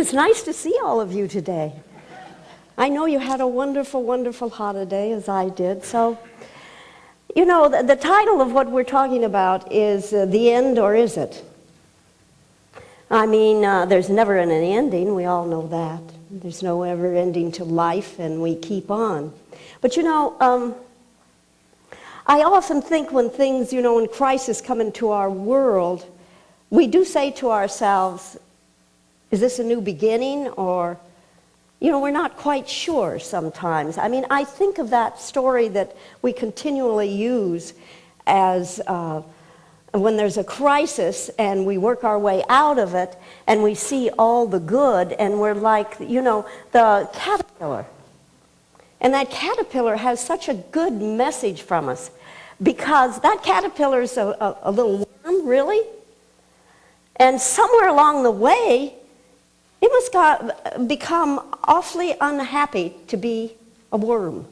It's nice to see all of you today. I know you had a wonderful, wonderful holiday, as I did. So, you know, the title of what we're talking about is The End, or Is It? I mean, there's never an ending. We all know that. There's no ever ending to life, and we keep on. But, you know, I often think when things, you know, when crisis come into our world, we do say to ourselves, is this a new beginning? Or, you know, we're not quite sure sometimes. I mean, I think of that story that we continually use as when there's a crisis and we work our way out of it and we see all the good and we're like, you know, the caterpillar. And that caterpillar has such a good message from us because that caterpillar is a little worm, really. And somewhere along the way, it must become awfully unhappy to be a worm.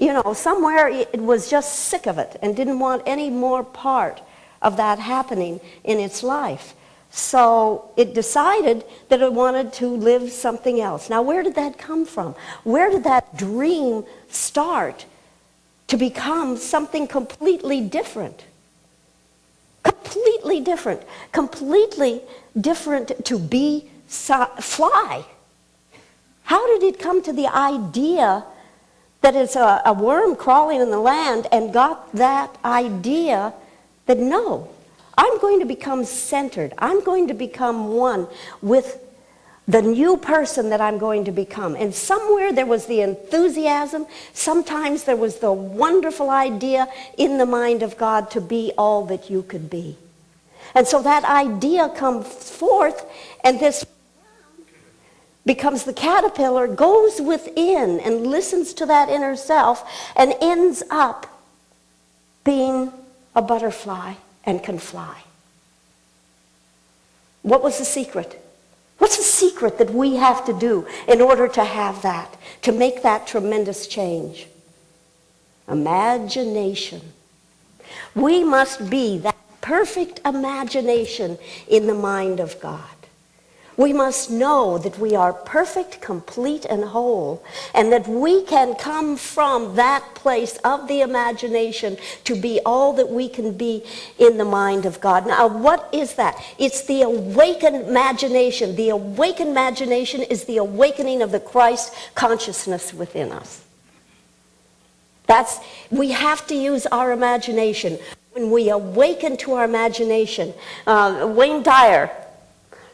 You know, somewhere it was just sick of it and didn't want any more part of that happening in its life. So it decided that it wanted to live something else. Now, where did that come from? Where did that dream start to become something completely different? Completely different. Completely different to be fly. How did it come to the idea that it's a worm crawling in the land and got that idea that no, I'm going to become centered. I'm going to become one with the new person that I'm going to become. And somewhere there was the enthusiasm. Sometimes there was the wonderful idea in the mind of God to be all that you could be. And so that idea comes forth, and this becomes the caterpillar, goes within and listens to that inner self and ends up being a butterfly and can fly. What was the secret? What's the secret that we have to do in order to have that, to make that tremendous change? Imagination. We must be that perfect imagination in the mind of God. We must know that we are perfect, complete, and whole, and that we can come from that place of the imagination to be all that we can be in the mind of God. Now, what is that? It's the awakened imagination. The awakened imagination is the awakening of the Christ consciousness within us. We have to use our imagination. When we awaken to our imagination, Wayne Dyer,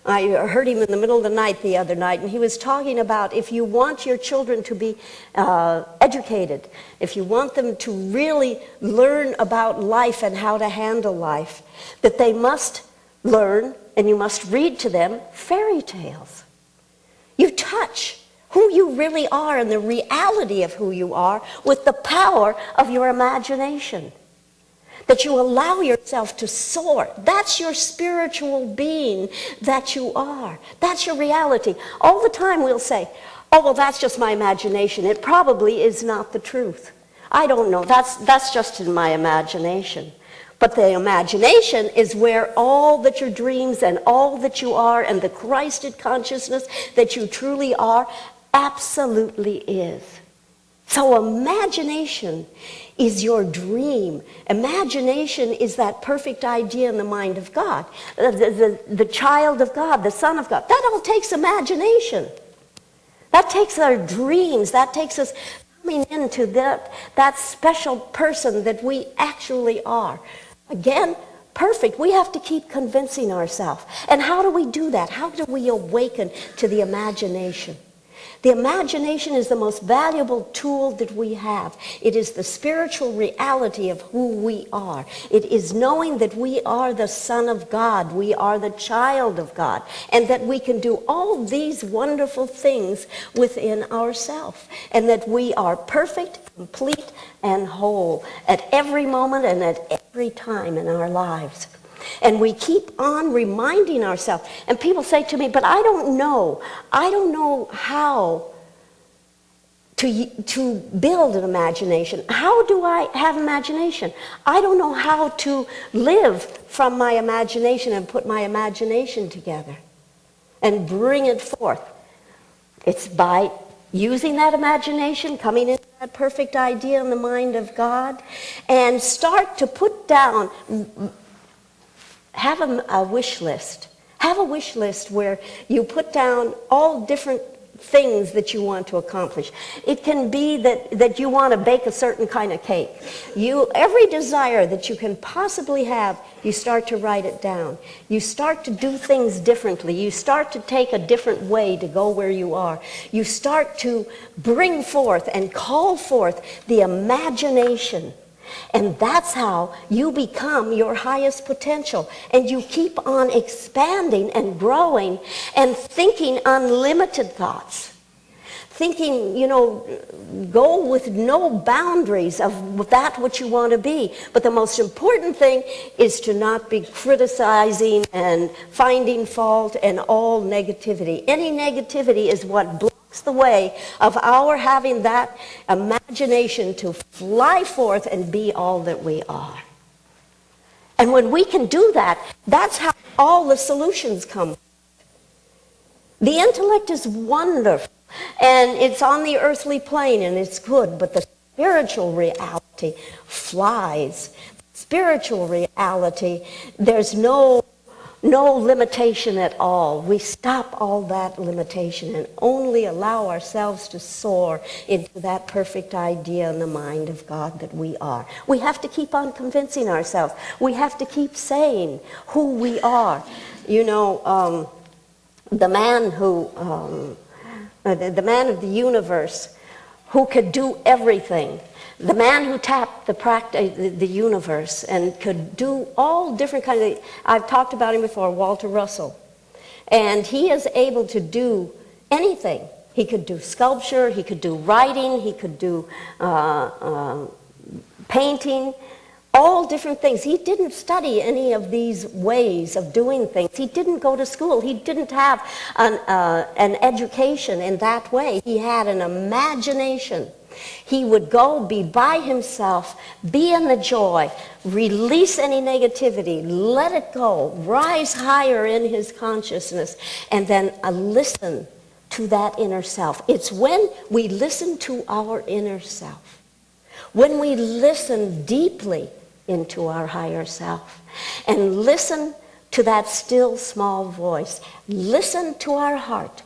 I heard him in the middle of the night the other night, and he was talking about if you want your children to be educated, if you want them to really learn about life and how to handle life, that they must learn, and you must read to them, fairy tales. You touch who you really are and the reality of who you are with the power of your imagination. That you allow yourself to soar. That's your spiritual being that you are. That's your reality. All the time we'll say, oh, well, that's just my imagination. It probably is not the truth. I don't know. That's just in my imagination. But the imagination is where all that your dreams and all that you are and the Christed consciousness that you truly are absolutely is. So imagination is your dream. Imagination is that perfect idea in the mind of God. The child of God, the Son of God. That all takes imagination. That takes our dreams. That takes us coming into that special person that we actually are. Again, perfect. We have to keep convincing ourselves. And how do we do that? How do we awaken to the imagination? The imagination is the most valuable tool that we have. It is the spiritual reality of who we are. It is knowing that we are the Son of God. We are the child of God. And that we can do all these wonderful things within ourselves. And that we are perfect, complete, and whole at every moment and at every time in our lives. And we keep on reminding ourselves. And people say to me, but I don't know how to build an imagination. How do I have imagination? I don't know how to live from my imagination and put my imagination together. and bring it forth. It's by using that imagination, coming into that perfect idea in the mind of God, and start to put down, have a wish list. Have a wish list where you put down all different things that you want to accomplish. It can be that you want to bake a certain kind of cake. Every desire that you can possibly have, you start to write it down. You start to do things differently. You start to take a different way to go where you are. You start to bring forth and call forth the imagination. And that's how you become your highest potential. And you keep on expanding and growing and thinking unlimited thoughts. Thinking, go with no boundaries of that what you want to be. But the most important thing is to not be criticizing and finding fault and all negativity. Any negativity is what blocks the way of our having that imagination to fly forth and be all that we are. And when we can do that, that's how all the solutions come. The intellect is wonderful, and it's on the earthly plane, and it's good, but the spiritual reality flies. Spiritual reality, there's no limitation at all. We stop all that limitation and only allow ourselves to soar into that perfect idea in the mind of God that we are. We have to keep on convincing ourselves. We have to keep saying who we are. The man of the universe who could do everything. The man who tapped the universe and could do all different kinds of... I've talked about him before, Walter Russell. And he is able to do anything. He could do sculpture, he could do writing, he could do painting, all different things. He didn't study any of these ways of doing things. He didn't go to school. He didn't have an education in that way. He had an imagination. He would go, be by himself, be in the joy, release any negativity, let it go, rise higher in his consciousness, and then listen to that inner self. It's when we listen to our inner self, when we listen deeply into our higher self, and listen to that still small voice, listen to our heart,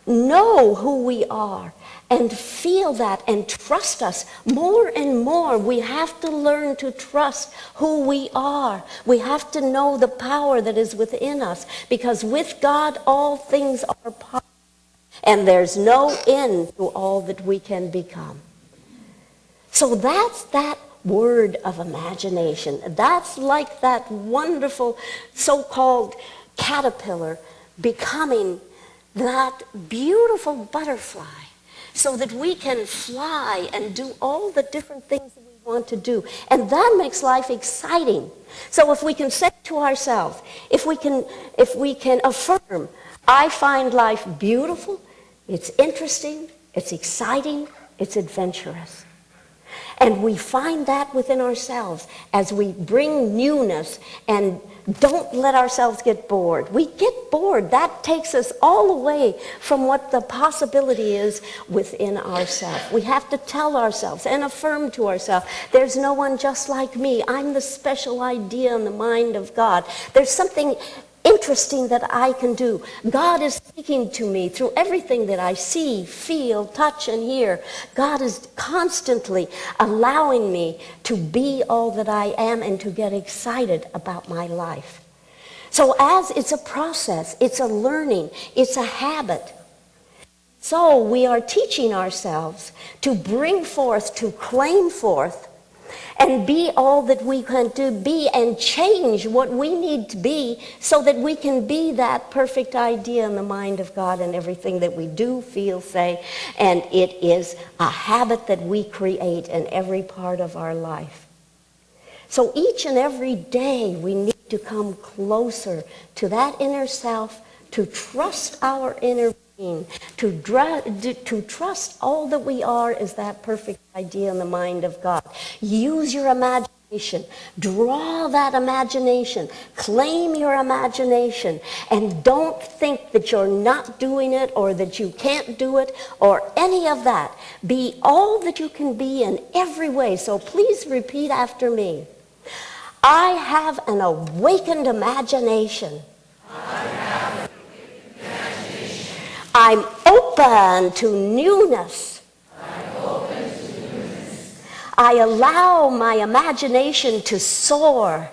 know who we are, and feel that and trust us more and more. We have to learn to trust who we are. We have to know the power that is within us, because with God all things are possible, and there's no end to all that we can become. So that's that word of imagination. That's like that wonderful so-called caterpillar becoming that beautiful butterfly, so that we can fly and do all the different things that we want to do. And that makes life exciting. So if we can say to ourselves, if we can affirm, I find life beautiful, it's interesting, it's exciting, it's adventurous. And we find that within ourselves as we bring newness and don't let ourselves get bored. We get bored. That takes us all away from what the possibility is within ourselves. We have to tell ourselves and affirm to ourselves, there's no one just like me. I'm the special idea in the mind of God. There's something interesting that I can do. God is speaking to me through everything that I see, feel, touch, and hear. God is constantly allowing me to be all that I am and to get excited about my life. So as it's a process, it's a learning, it's a habit. So we are teaching ourselves to bring forth, to claim forth, and be all that we can to be, and change what we need to be so that we can be that perfect idea in the mind of God in everything that we do, feel, say. And it is a habit that we create in every part of our life. So each and every day we need to come closer to that inner self, to trust our inner being, to trust all that we are is that perfect idea in the mind of God. Use your imagination Draw that imagination. Claim your imagination. And don't think that you're not doing it or that you can't do it or any of that. Be all that you can be in every way. So please repeat after me. I have an awakened imagination. I'm open to newness. I allow my imagination to soar.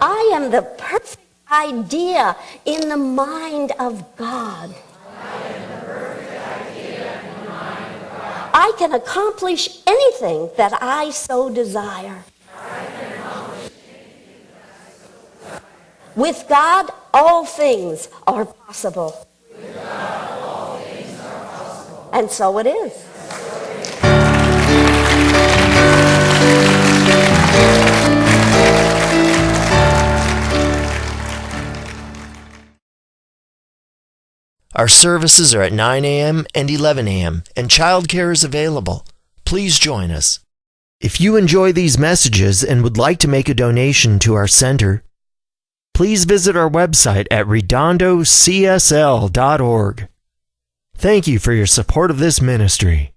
I am the perfect idea in the mind of God. I can accomplish anything that I so desire. With God, all things are possible. And so it is. Our services are at 9 a.m. and 11 a.m., and childcare is available. Please join us. If you enjoy these messages and would like to make a donation to our center, please visit our website at RedondoCSL.org. Thank you for your support of this ministry.